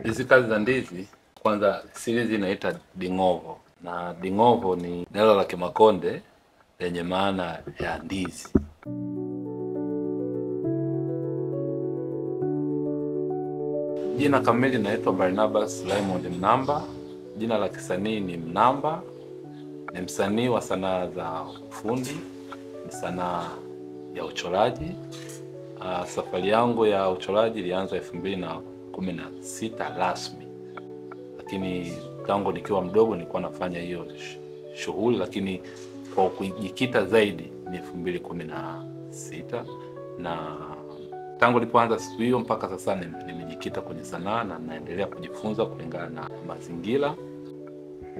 Hizi kazi za ndizi, kwanza series inaita Dingovo, na Dingovo ni neno la Kimakonde lenye maana ya ndizi. Jina kamili naitwa Barnabas Raymond Mnamba. Jina la kisanii ni Mnamba. Ni msanii wa sanaa za ufundi, ni sanaa ya uchoraji. Safari yangu ya uchoraji ilianza 2016 rasmi. Lakini tangu nikiwa mdogo nilikuwa nafanya hiyo shughuli, lakini kwa kujikita zaidi ni 2016, na tangu nilipoanza siku hiyo mpaka sasa nimejikita kwenye sanaa na naendelea kujifunza kulingana na mazingira.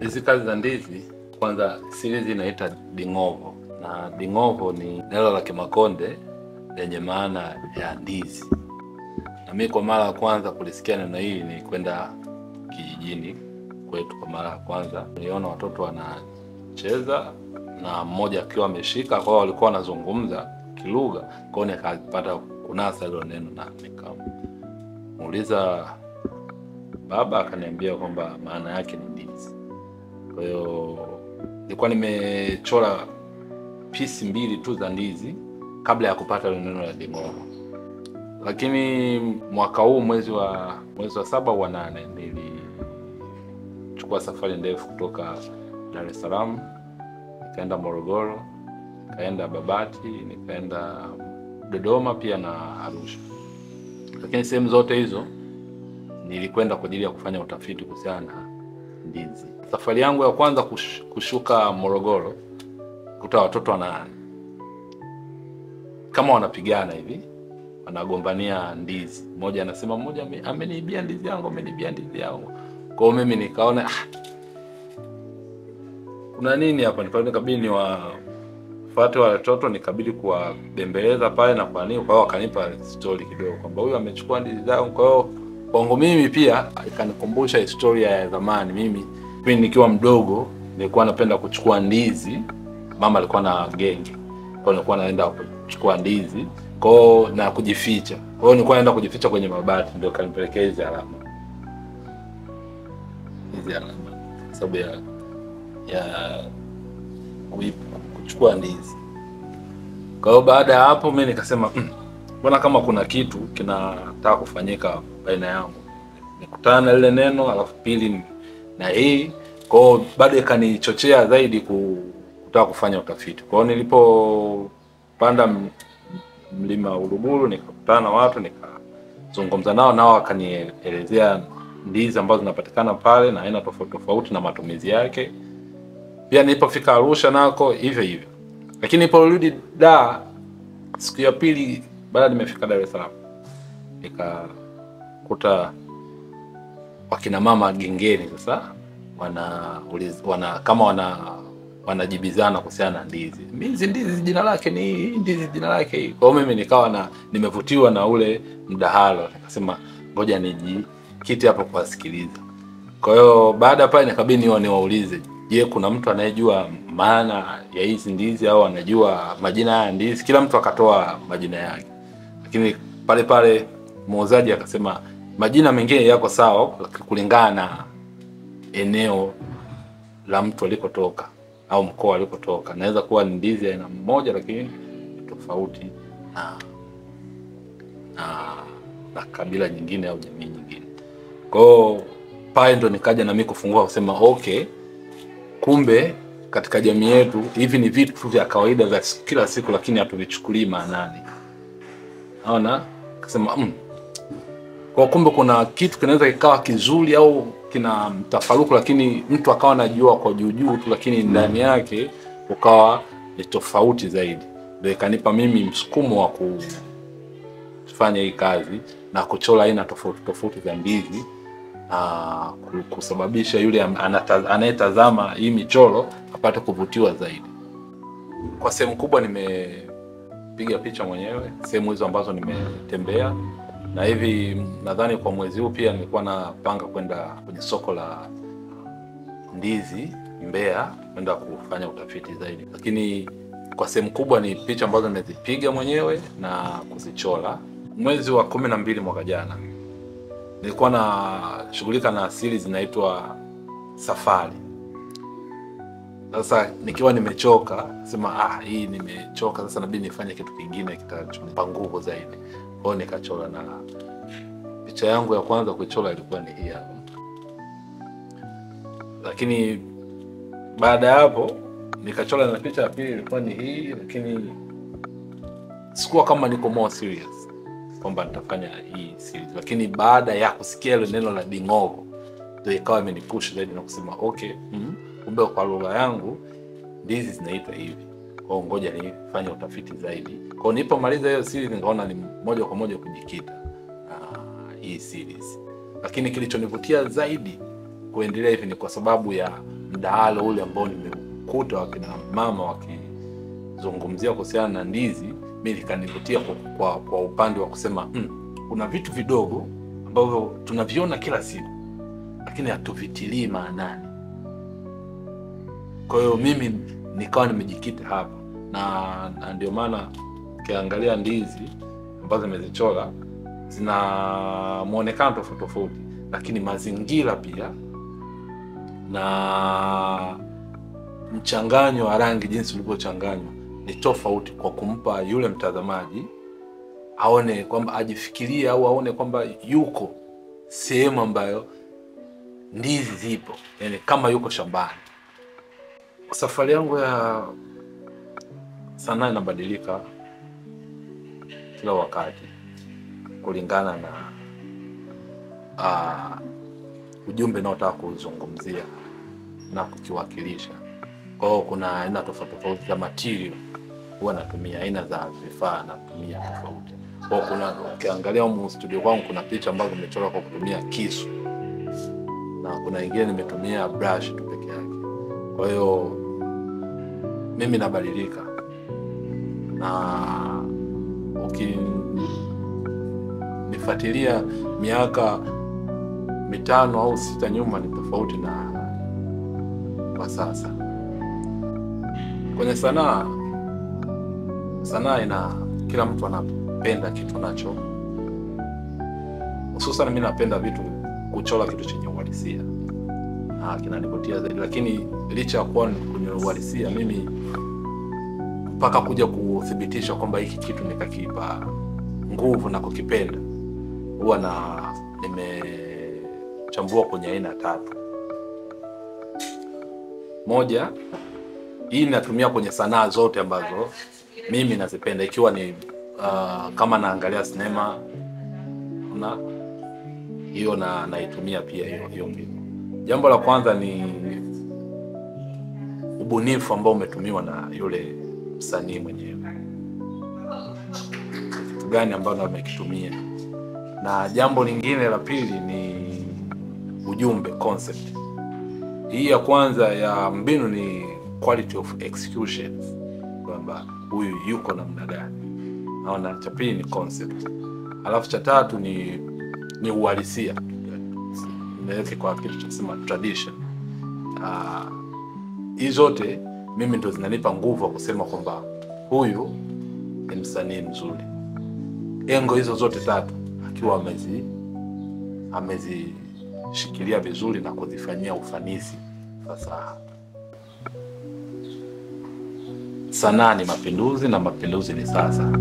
Hizi kazi za ndizi, kwanza series inaita Dingovo, na Dingovo ni neno la Kimakonde lenye maana ya ndizi. Na mimi kwa mara ya kwanza kulisikia neno hili ni kwenda kijijini kwetu. Kwa mara ya kwanza niliona watoto wanacheza na mmoja akiwa ameshika, kwa walikuwa wanazungumza kilugha, kwa hiyo nikapata kunasa hilo neno na nikamuuliza baba, akaniambia kwamba maana yake ni ndizi. Kwa hiyo nilikuwa nimechora pisi mbili tu za ndizi kabla ya kupata neno la Dingovo. Lakini mwaka huu mwezi wa 7 wa 8 nilichukua safari ndefu kutoka Dar es Salaam, nikaenda Morogoro, nikaenda Babati, nikaenda Dodoma pia na Arusha. Lakini sehemu zote hizo nilikwenda kwa ajili ya kufanya utafiti kuhusiana na ndizi. Safari yangu ya kwanza kushuka Morogoro, kuta watoto kama wanapigana hivi, wanagombania ndizi. Mmoja anasema mmoja ameniibia ndizi yangu, ameniibia ndizi yangu. Kwa hiyo mimi nikaona kuna nini hapa, nikabidi niwafuate wale watoto, nikabidi kuwabembeleza pale na kwa nini. Kwa hiyo wakanipa story kidogo kwamba huyu amechukua ndizi zangu. Kwa hiyo kwangu mimi pia ikanikumbusha historia ya zamani. Mimi nikiwa mdogo nilikuwa napenda kuchukua ndizi. Mama alikuwa na genge, kwa hiyo nilikuwa naenda kuchukua ndizi na kujificha. Kwa hiyo nilikuwa naenda kujificha kwenye mabati, ndio kanipelekea hizi alama. Sababu ya kuchukua ndizi. Kwa hiyo baada ya hapo mimi nikasema mbona kama kuna kitu kinataka kufanyika baina yangu. Nikutana na ile neno, alafu pili na hii. Kwa hiyo bado ikanichochea zaidi kutaka kufanya utafiti. Kwa hiyo nilipopanda mlima Uluguru, nikakutana na watu, nikazungumza nao wakanielezea ndizi ambazo zinapatikana pale na aina tofauti tofauti na matumizi yake. Pia nilipofika Arusha nako hivyo. Lakini niliporudi siku ya pili baada nimefika Dar es Salaam, nikakuta wakina mama gengeni sasa wanajibizana kuhusiana na ndizi. Ndizi jina lake ni hii, ndizi jina lake hii. Kwa hiyo mimi nikawa nimevutiwa na ule mdahalo, nikasema ngoja nijikite hapo kuwasikiliza. Kwa hiyo baada pale nikabidi niwaulize, je, kuna mtu anayejua maana ya hizi ndizi au anajua majina ya ndizi? Kila mtu akatoa majina yake. Lakini pale muuzaji akasema majina mengine yako sawa kulingana na eneo la mtu alikotoka au mkoa alikotoka. Naweza kuwa ni ndizi aina moja lakini tofauti na kabila nyingine au jamii nyingine. Kwa hiyo pale ndo nikaja na mimi kufungua kusema okay, kumbe katika jamii yetu hivi ni vitu vya kawaida vya kila siku, lakini hatuvichukulii maanani. Naona kusema kwa kumbe kuna kitu kinaweza kikawa kizuri au kina mtafaruku, lakini mtu akawa anajua kwa juu tu, lakini ndani yake ukawa ni tofauti zaidi. Ndio ikanipa mimi msukumo wa kufanya hii kazi na kuchora aina tofauti za ndizi, kusababisha yule anayetazama hii michoro apate kuvutiwa zaidi. Kwa sehemu kubwa nimepiga picha mwenyewe sehemu hizo ambazo nimetembea, na hivi nadhani kwa mwezi huu pia nilikuwa napanga kwenda kwenye soko la ndizi Mbeya kwenda kufanya utafiti zaidi. Lakini kwa sehemu kubwa ni picha ambazo nimezipiga mwenyewe na kuzichora. Mwezi wa 12 mwaka jana nilikuwa na shughulika na series zinaitwa Safari. Sasa nikiwa nimechoka, sema hii nimechoka, sasa nabidi nifanye kitu kingine kitachonipa nguvu zaidi. Kwa hiyo nikachora, na picha yangu ya kwanza kuchora ilikuwa ni hii hapa. Lakini baada ya hapo nikachora na picha ya pili ilikuwa ni hii, lakini sikuwa kama niko more serious kwamba nitafanya hii series. Lakini baada ya kusikia ile neno la Dingogo ndio ikawa imenipush zaidi na kusema kumbe kwa lugha yangu ndizi zinaitwa hivi. Kwa hiyo ngoja nifanye utafiti zaidi. Kwa hiyo nilipomaliza hiyo series nikaona ni moja kwa moja kujikita hii series. Lakini kilichonivutia zaidi kuendelea hivi ni kwa sababu ya mdahalo ule ambao nimekuta wakina mama wakizungumzia kuhusiana na ndizi. Mimi nikanivutia kwa upande wa kusema kuna vitu vidogo ambavyo tunaviona kila siku lakini hatuvitilii maanani. Kwa hiyo mimi nikawa nimejikita hapa, na ndio maana ukiangalia ndizi ambazo nimezichora zina muonekano tofauti tofauti, lakini mazingira pia na mchanganyo wa rangi jinsi ulivyochanganywa ni tofauti, kwa kumpa yule mtazamaji aone kwamba ajifikirie au aone kwamba yuko sehemu ambayo ndizi zipo, yani kama yuko shambani. Safari yangu ya sanaa inabadilika kila wakati kulingana na ujumbe naotaka kuzungumzia na kukiwakilisha. Kwa hiyo kuna aina tofauti tofauti za material huwa natumia, aina za vifaa natumia tofauti. Kwa hiyo kuna, ukiangalia huko studio kwangu kuna picha ambazo nimechora kwa kutumia kisu, na kuna nyingine nimetumia brush tu peke yake. Kwa hiyo mimi nabadilika, na ukinifuatilia miaka 5 au 6 nyuma ni tofauti na kwa sasa. Kwenye sanaa kila mtu anapenda kitu nacho. Hususan mimi napenda kuchora kitu chenye uhalisia. Kinanivutia zaidi, lakini licha ya kuwa kwenye uhalisia, mimi mpaka kuja kuthibitisha kwamba hiki kitu nikakipa nguvu na kukipenda, huwa nimechambua kwenye aina 3. Moja, hii natumia kwenye sanaa zote ambazo mimi nazipenda, ikiwa ni kama naangalia sinema, na hiyo naitumia pia hiyo mbinu. Jambo la kwanza ni ubunifu ambao umetumiwa na yule msanii mwenyewe, kitu gani ambao amekitumia. Na jambo lingine la pili ni ujumbe, concept. Hii ya kwanza ya mbinu ni quality of execution, kwamba huyu yuko namna gani. Naona cha pili ni concept. Alafu cha tatu ni uhalisia. Naweza kwa kitu cha kusema tradition. Hizo zote mimi ndo zinanipa nguvu kusema kwamba huyu ni msanii mzuri. Engo hizo zote 3 akiwa amezishikilia vizuri na kuzifanyia ufanisi. Sasa sanaa ni mapinduzi na mapinduzi ni sasa.